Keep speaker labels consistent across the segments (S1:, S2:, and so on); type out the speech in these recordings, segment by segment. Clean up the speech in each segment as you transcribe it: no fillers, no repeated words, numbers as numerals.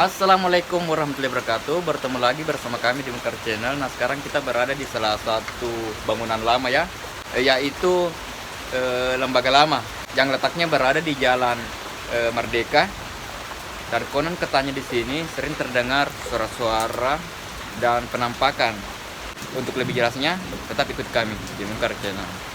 S1: Assalamualaikum warahmatullahi wabarakatuh. Bertemu lagi bersama kami di Mekar Channel. Nah, sekarang kita berada di salah satu bangunan lama ya, yaitu lembaga lama yang letaknya berada di Jalan Merdeka. Dan konon katanya di sini sering terdengar suara-suara dan penampakan. Untuk lebih jelasnya, tetap ikut kami di Mekar Channel.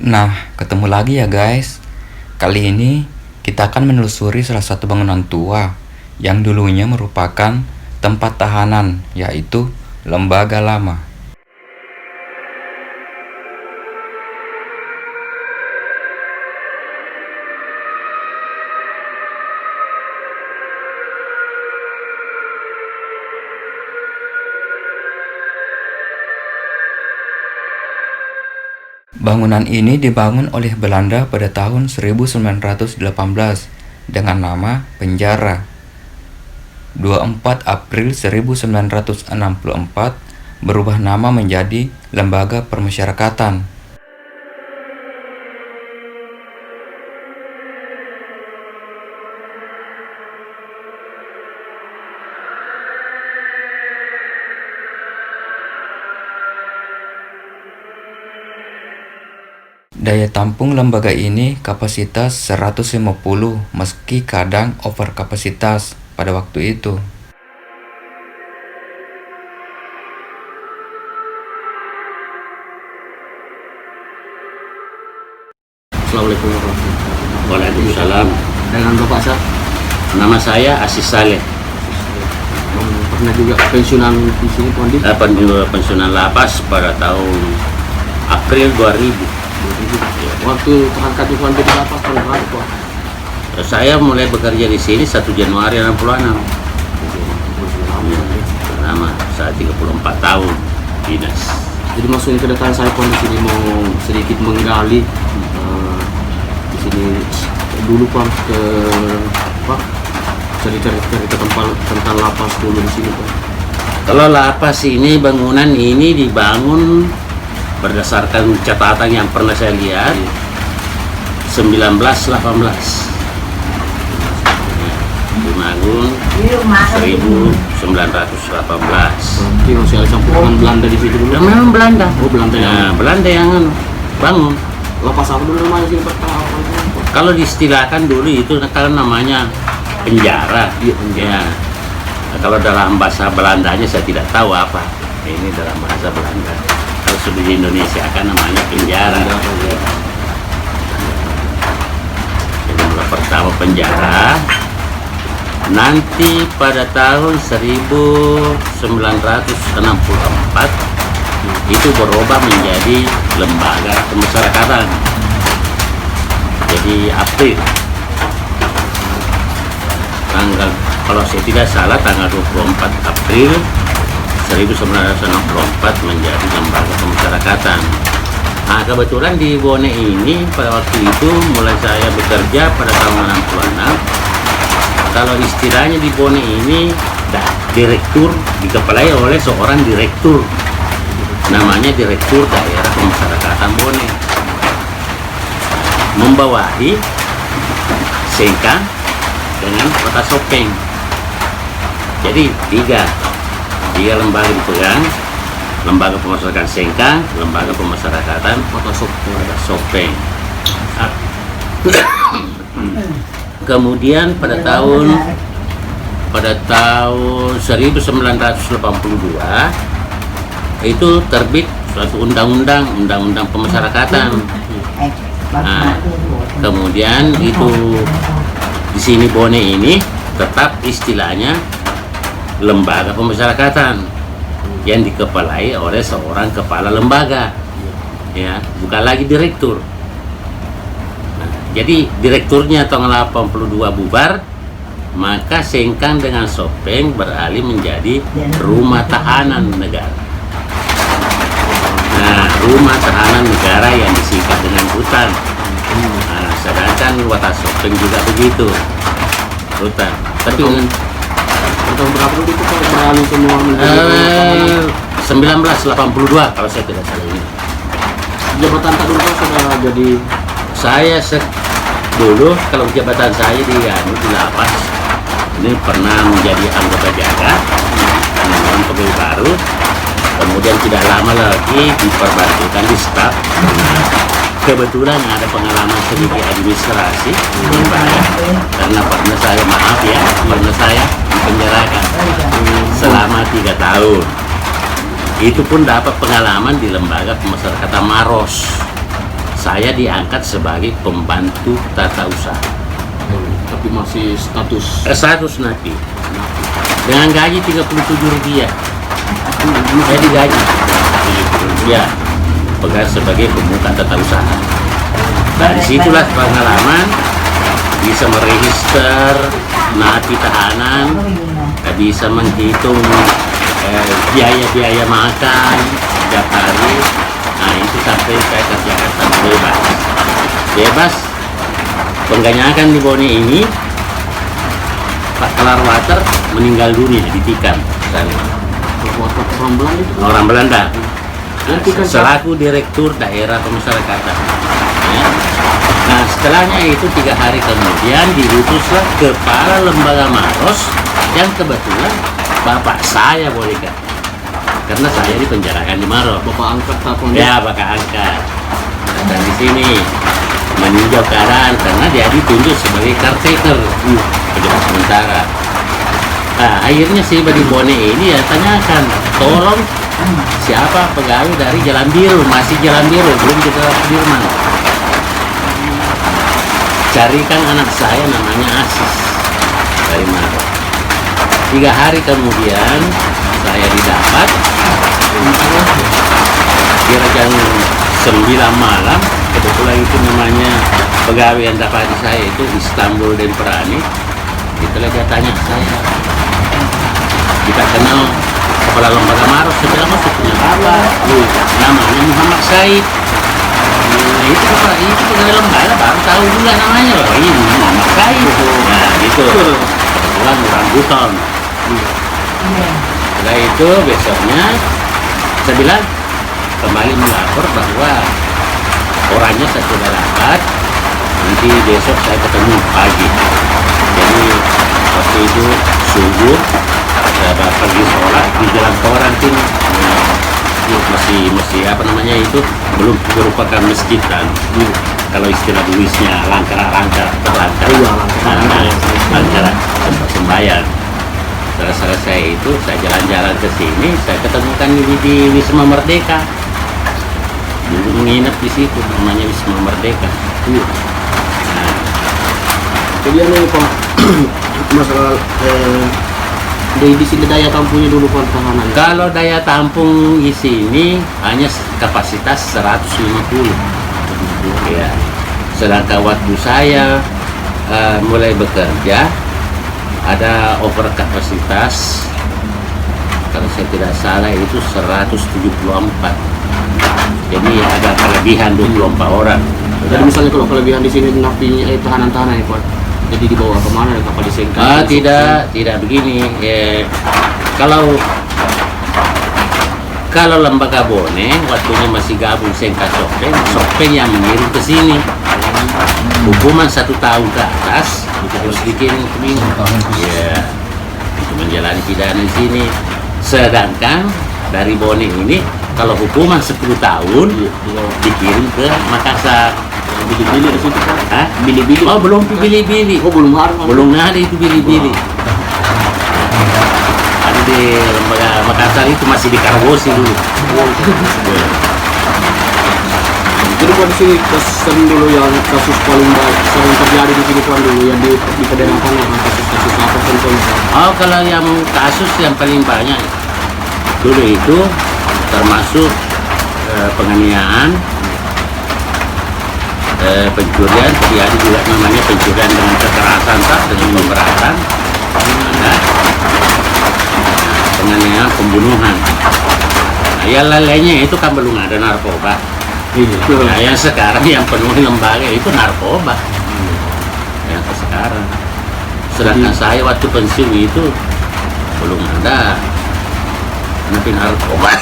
S1: Nah, ketemu lagi ya guys. Kali ini kita akan menelusuri salah satu bangunan tua yang dulunya merupakan tempat tahanan, yaitu lembaga lama. Bangunan ini dibangun oleh Belanda pada tahun 1918 dengan nama penjara. 24 April 1964 berubah nama menjadi Lembaga Permasyarakatan. Daya tampung lembaga ini kapasitas 150 meski kadang over kapasitas pada waktu itu.
S2: Assalamualaikum warahmatullahi wabarakatuh.
S3: Waalaikumsalam.
S2: Dengan Bapak siapa?
S3: Nama saya Asis Saleh.
S2: Pernah juga pensiunan di sini Pak Andi?
S3: Pensiunan lapas pada tahun April 2000.
S2: Waktu terangkat di Pak Andi di lapas tahun berapa Pak?
S3: Saya mulai bekerja di sini 1 Januari 66. Lama, saya 34 tahun dinas.
S2: Jadi maksudnya kedatangan saya Pak di sini mau sedikit menggali di sini dulu Pak ke Pak cerita tentang lapas dulu di sini Pak.
S3: Kalau lapas ini, bangunan ini dibangun berdasarkan catatan yang pernah saya lihat 1918. Dibangun 1918.
S2: Berarti masih ada campuran Belanda di situ dulu.
S3: Ya, memang Belanda.
S2: Oh, Belanda ya.
S3: Nah, Belanda yang bangun.
S2: Lapas apa dulu namanya sini Pak?
S3: Kalau diistilahkan dulu itu kan namanya penjara.
S2: Iya, penjara.
S3: Ya. Nah, kalau dalam bahasa Belandanya saya tidak tahu apa. Ini dalam bahasa Belanda. Kalau sudah di Indonesia kan namanya penjara. Jadi mulai pertama penjara. Nanti pada tahun 1964 itu berubah menjadi lembaga pemasyarakatan. Jadi April tanggal, kalau saya tidak salah, tanggal 24 April 1964 menjadi lembaga pemasyarakatan. Nah, kebetulan di Bone ini pada waktu itu mulai saya bekerja pada tahun 66. Kalau istilahnya di Bone ini direktur dikepalai oleh seorang direktur, namanya Direktur Daerah Pemasyarakatan Bone, membawahi Sengkang dengan Kota Sopeng. Jadi tiga lembaga dipegang: Lembaga Pemasyarakatan Sengkang, Lembaga Pemasyarakatan Kota Sopeng. Kemudian pada tahun 1982 itu terbit suatu undang-undang pemasyarakatan. Nah, kemudian itu di sini Bone ini tetap istilahnya lembaga pemasyarakatan yang dikepalai oleh seorang kepala lembaga, ya, bukan lagi direktur. Jadi direkturnya tahun 82 bubar, maka Sengkang dengan Sopeng beralih menjadi rumah tahanan negara. Nah, rumah tahanan negara yang disingkat dengan hutan. Nah, sedangkan Watasopeng juga begitu rutan. Tapi
S2: Tahun berapa dulu itu Pak beralih semua menjadi
S3: 1982 kalau saya tidak salah ini.
S2: jabatan tak dulu Pak sudah jadi
S3: Saya dulu kalau jabatan saya di lapas ini pernah menjadi anggota jaga, penanaman pegawai baru, kemudian tidak lama lagi diperbantukan di staf. Kebetulan ada pengalaman sedikit administrasi, karena pernah saya dipenjarakan selama 3 tahun. Itu pun dapat pengalaman di lembaga pemasyarakatan Maros. Saya diangkat sebagai pembantu tata usaha.
S2: tapi masih status
S3: Status napi dengan gaji Rp37. Saya digaji Rp70 pegawai sebagai pemuka tata usaha. Nah, disitulah pengalaman bisa meregister napi tahanan, bisa menghitung biaya-biaya makan setiap hari. Nah, itu sampai saya kerjakan sampai bebas. Pengganyakan di Bone ini Pak Kelarwater meninggal dunia ditikam
S2: orang Belanda itu
S3: orang Belanda
S2: Ditikam
S3: selaku direktur daerah pemasyarakatan ya. Nah, setelahnya itu 3 hari kemudian diutuslah kepala lembaga Maros yang kebetulan bapak saya boleh kan, karena saya dipenjarakan di Maros.
S2: Bapak angkat telepon
S3: Ya, bapak angkat dan di sini meninjau keadaan karena dia ditunjuk sebagai caretaker pejabat sementara. Nah, akhirnya si di Bone ini ya tanyakan, tolong siapa pegawai dari Jalan Biru, masih Jalan Biru, belum ke Sudirman. Carikan anak saya namanya Asis dari Maros. 3 hari kemudian saya didapat kira jam 9 malam. Kebetulan itu namanya pegawai yang dapat saya itu Istanbul dan Perani. Itulah dia tanya saya, kita kenal kepala lembaga Maros, saya bilang masih punya apa? Namanya Muhammad Said. Nah, itu pegawai lembaga baru tahu juga namanya loh. Ini Muhammad Said. Nah, gitu. Kebetulan orang Buton. Setelah itu besoknya saya bilang kembali melapor bahwa orangnya saya sudah dapat, nanti besok saya ketemu pagi. Jadi waktu itu subuh saya pergi sholat di jalan Koran tim masih apa namanya itu belum merupakan masjid kan. Kalau istilah Buisnya langkara tempat sembahyang. Setelah selesai itu saya jalan-jalan ke sini, saya ketemukan di Wisma Merdeka. Dulu menginap di situ, namanya Wisma Merdeka. Nah,
S2: jadi ini Pak masalah di sini daya tampungnya dulu Pak tahanan.
S3: kalau daya tampung di sini hanya kapasitas 150. Ya. Sedangkan waktu saya mulai bekerja ada over kapasitas, kalau saya tidak salah itu 174. Jadi ada kelebihan 24 orang.
S2: Jadi misalnya kalau kelebihan di sini napinya tahanan-tahanan ya Pak, jadi dibawa kemana? Kapal disingkat?
S3: Tidak begini. Kalau lembaga Bone waktunya masih gabung Sengka Sopeng yang mengirim ke sini. Hukuman 1 tahun ke atas harus dikirim ke Minggu. Ya, itu menjalani pidana di sini. Sedangkan dari Bone ini kalau hukuman 10 tahun dikirim ke Makassar.
S2: Bili-bili di situ Pak?
S3: Hah?
S2: Bili-bili?
S3: Oh, belum bili-bili.
S2: Oh belum ada.
S3: Belum ada itu bili-bili. Ada di lembaga Makassar itu masih di Karabosi dulu.
S2: Jadi Pak di sini sering dulu yang kasus paling sering terjadi di sini Pak dulu yang di Pedengakan yang kasus-kasus apa contohnya?
S3: Oh, kalau yang kasus yang paling banyak dulu itu termasuk penganiayaan, pencurian, jadi ada juga namanya pencurian dengan kekerasan, dengan pemberatan, ada penganiayaan, pembunuhan. Nah, yang lainnya itu kan belum ada narkoba.
S2: Iya.
S3: Nah, yang sekarang yang penuhi lembaga itu narkoba. Yang sekarang. Sedangkan saya waktu pensiun itu belum ada napi narkoba.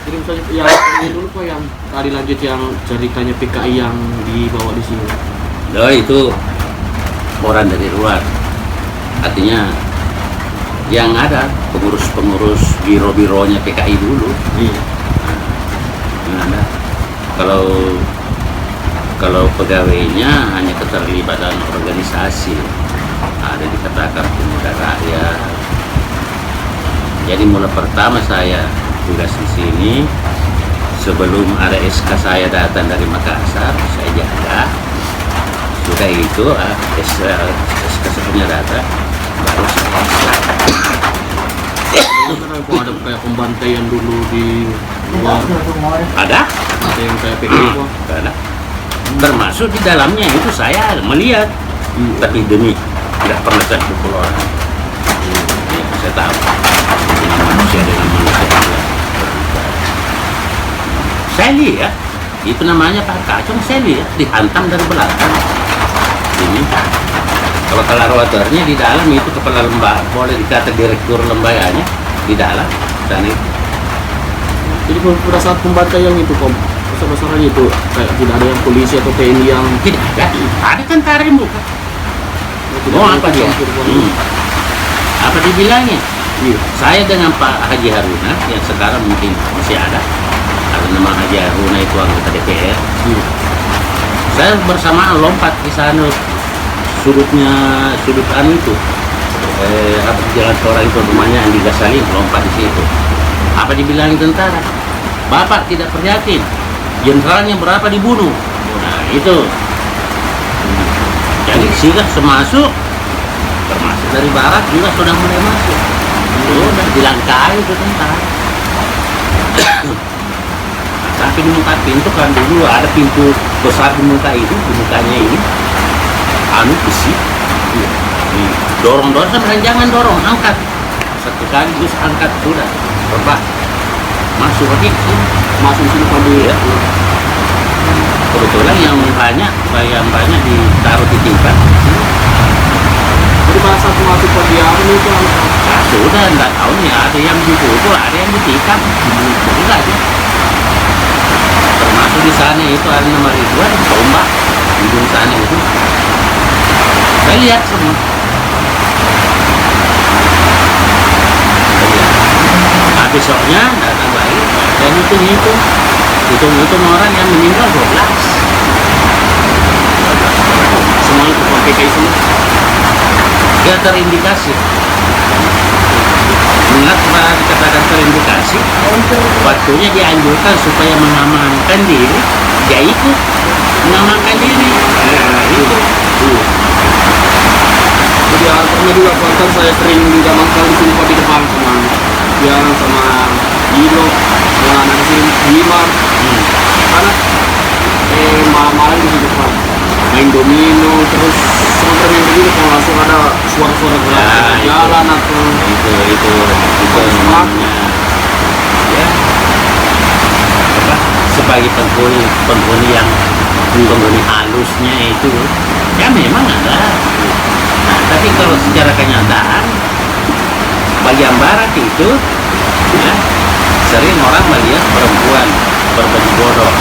S2: Jadi misalnya yang ini dulu Pak, yang tadi lanjut yang jaringannya PKI yang dibawa di sini.
S3: Loh, itu orang dari luar. Artinya yang ada pengurus-pengurus biro-bironya PKI dulu.
S2: Iya.
S3: Yang ada. Kalau pegawainya hanya keterlibatan organisasi, ada dikatakan pemuda rakyat. Jadi mulai pertama saya tugas di sini, sebelum ada SK saya datang dari Makassar, saya jaga. Sudah itu SK sebelumnya datang, baru saya SK.
S2: Itu kan ada kayak pembantaian dulu di luar.
S3: Ada?
S2: Ada yang kayak PKI Pak.
S3: Ada. Termasuk di dalamnya itu saya melihat, tapi demi tidak pernah saya pukul orang. Ya, saya tahu ini manusia dengan manusia. Saya lihat itu namanya Pak Kacung, saya lihat dihantam dari belakang. Ini kalau kelaboratornya di dalam itu kepala lembaga, boleh dikata direktur lembaganya di dalam dan itu.
S2: Jadi pada saat pembantaian itu Pak, besar-besarannya itu kayak tidak ada yang polisi atau TNI yang
S3: Tidak ada tentara yang buka.
S2: tidak
S3: Oh,
S2: ada
S3: apa dia?
S2: campur, Pak.
S3: Apa dibilangnya?
S2: Iya.
S3: Saya dengan Pak Haji Haruna yang sekarang mungkin masih ada nama Haji Haruna itu anggota DPR.
S2: Iya.
S3: Saya bersamaan lompat ke sana sudut anu itu apa jalan seorang itu rumahnya Andi Gasalin, lompat di situ. Apa dibilangin tentara? Bapak tidak prihatin, jenderalnya berapa dibunuh? Nah itu. Jadi sudah semasuk, termasuk dari barat juga sudah mulai masuk. Sudah dilangkai itu tentara. Sampai di muka pintu kan dulu ada pintu besar di muka itu, di mukanya ini anu besi. Dorong sampai jangan dorong, angkat satu kali terus angkat sudah terbang masuk lagi
S2: Masuk sini Pak dulu ya.
S3: kebetulan yang banyak ditaruh di tingkat.
S2: Jadi pada saat masuk Pak dia ini Pak,
S3: Nah, sudah enggak tahu nih ada yang dipukul, ada yang ditikam, sudah aja. Termasuk di sana itu ada nama Ridwan, tombak di ujung sana itu. Saya lihat semua. Nah, besoknya datang lagi dan hitung orang yang meninggal 12.
S2: semuanya itu Pak PKI semua.
S3: Dia terindikasi. Ingat Pak dikatakan terindikasi, waktunya dianjurkan supaya mengamankan diri, dia ikut mengamankan diri. Nah, itu.
S2: Jadi artinya juga Pak, kan saya sering diamankan di sini Pak di depan sama dia sama Ilo, sama anak di sini Wimar, karena malam di situ Pak main domino terus sementara main begini kalau langsung ada suara-suara gerak
S3: Ya, itu.
S2: jalan atau
S3: Itu namanya ya apa sebagai penghuni yang penghuni halusnya itu ya memang ada. Nah, tapi kalau secara kenyataan bagian barat itu ya sering orang melihat perempuan berbaju bodoh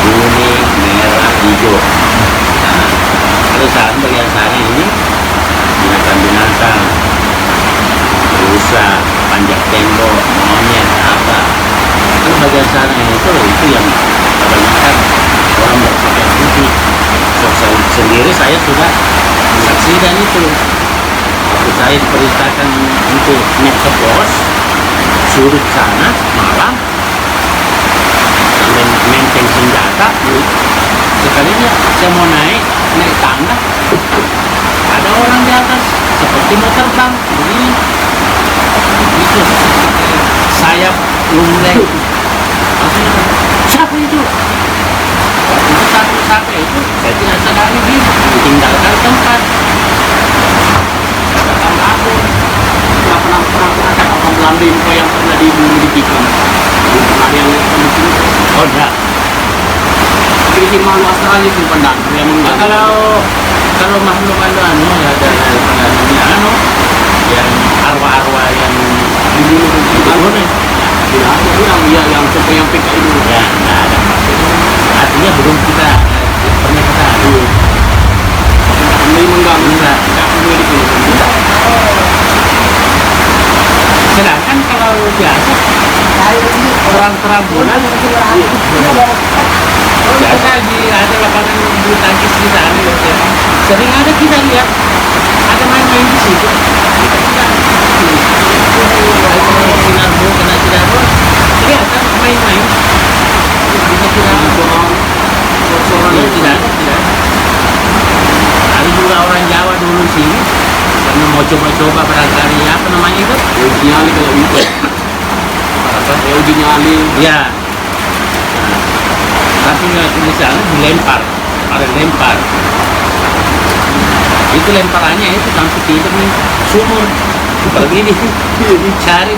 S3: kuning, merah, hijau. Nah, kalau saat bagian sana ini binatang-binatang, rusa, panjat tembok, monyet, apa. Kan bagian sana itu yang kebanyakan orang berpakaian putih. Saya sendiri saya sudah menyaksikan itu. Waktu saya diperintahkan untuk naik ke pos sudut sana malam sambil menteng senjata, sekalinya saya mau naik tangga, ada orang di atas seperti mau terbang begini. Itu sayap lumleng. Maksudnya siapa itu? Waktu itu satu itu saya tidak sadari diri, tinggalkan tempat. Katakan aku
S2: pernah kata orang Belanda itu Pak yang pernah dibunuh di tikam. Pernah ada yang di sini.
S3: Oh enggak.
S2: Tapi di sini makhluk astralnya sih pandang yang
S3: Nah,
S2: mengganggu.
S3: kalau makhluk anu ya ada anu yang arwah-arwah yang
S2: Dibunuh
S3: dibangun ya.
S2: tidak ada yang seperti yang PK itu.
S3: Ya, nggak ada. Artinya belum kita pernah kita adu.
S2: Kembali mengganggu.
S3: Enggak.
S2: Tidak kembali di sini.
S3: Sedangkan kalau biasa orang bulan biasa ada lapangan bulu tangkis di sana ya. Sering ada kita lihat ada main-main di situ. Sinarmu kena sinarmu kelihatan main-main. Bisa sinarmu.
S2: Suara
S3: Tidak, tidak. Ada juga orang Jawa dulu sini karena mau coba-coba barangkali apa namanya itu?
S2: uji nyali kalau itu.
S3: Apa?
S2: Ya uji nyali.
S3: Ya. Nah, tapi nggak misalnya dilempar, ada lempar. Itu lemparannya itu langsung tidak nih sumur. Begini, dicari.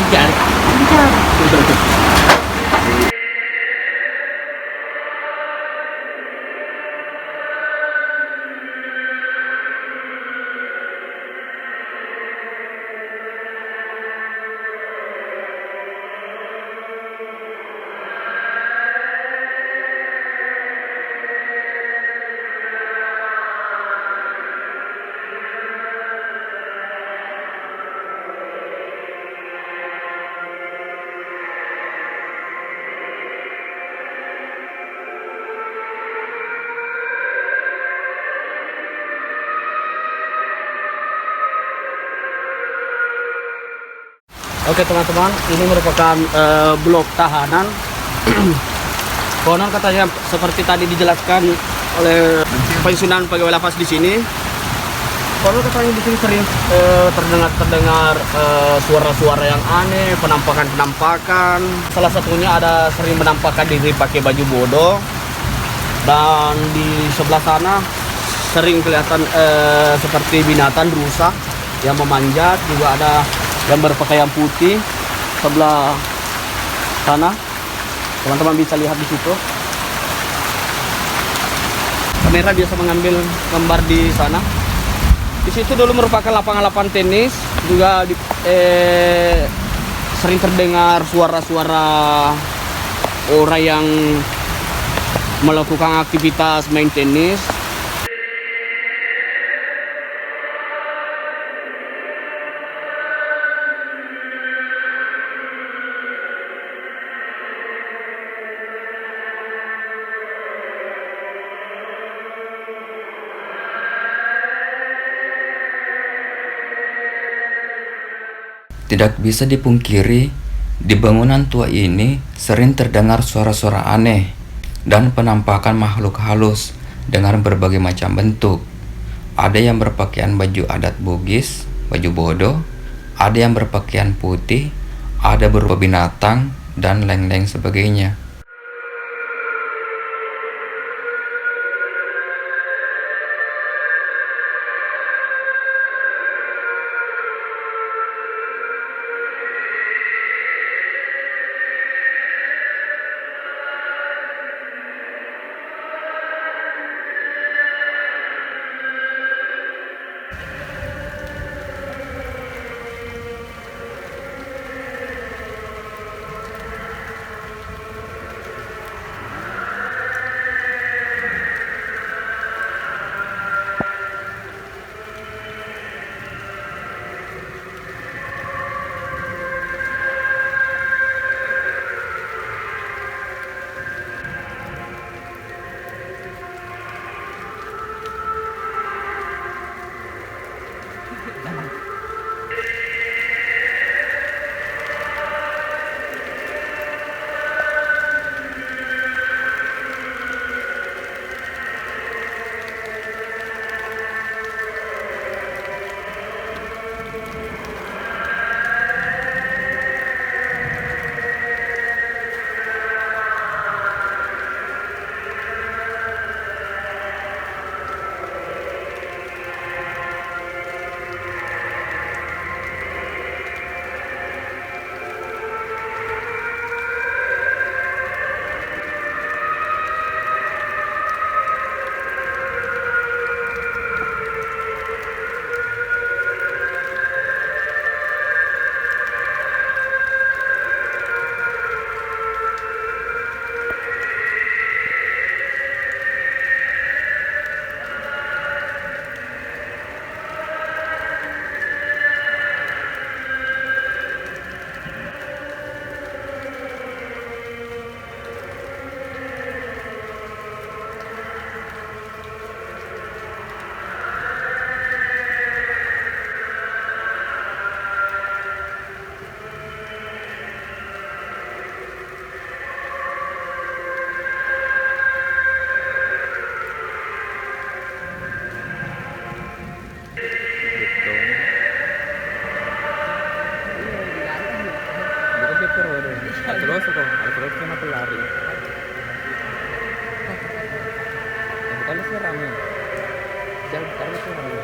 S2: Oke teman-teman, ini merupakan blok tahanan. Konon katanya seperti tadi dijelaskan oleh pensiunan pegawai lapas di sini. Konon katanya di sini sering terdengar suara-suara yang aneh, penampakan. Salah satunya ada sering menampakkan diri pakai baju bodoh. Dan di sebelah sana sering kelihatan seperti binatang rusa yang memanjat, juga ada yang berpakaian putih sebelah sana. Teman-teman bisa lihat di situ. Kamera biasa mengambil gambar di sana. Di situ dulu merupakan lapangan tenis, juga sering terdengar suara-suara orang yang melakukan aktivitas main tenis.
S1: Tidak bisa dipungkiri, di bangunan tua ini sering terdengar suara-suara aneh dan penampakan makhluk halus dengan berbagai macam bentuk. Ada yang berpakaian baju adat Bugis, baju bodoh, ada yang berpakaian putih, ada berupa binatang, dan lain-lain sebagainya. Altroso kok, Altroso kenapa lari? Yang kali sih rame. Yang kali sih rame.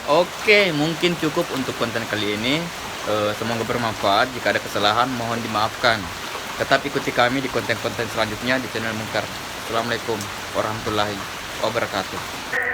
S1: Oke, mungkin cukup untuk konten kali ini. Semoga bermanfaat. Jika ada kesalahan, mohon dimaafkan. Tetap ikuti kami di konten-konten selanjutnya di channel Mungkar. Assalamualaikum warahmatullahi wabarakatuh.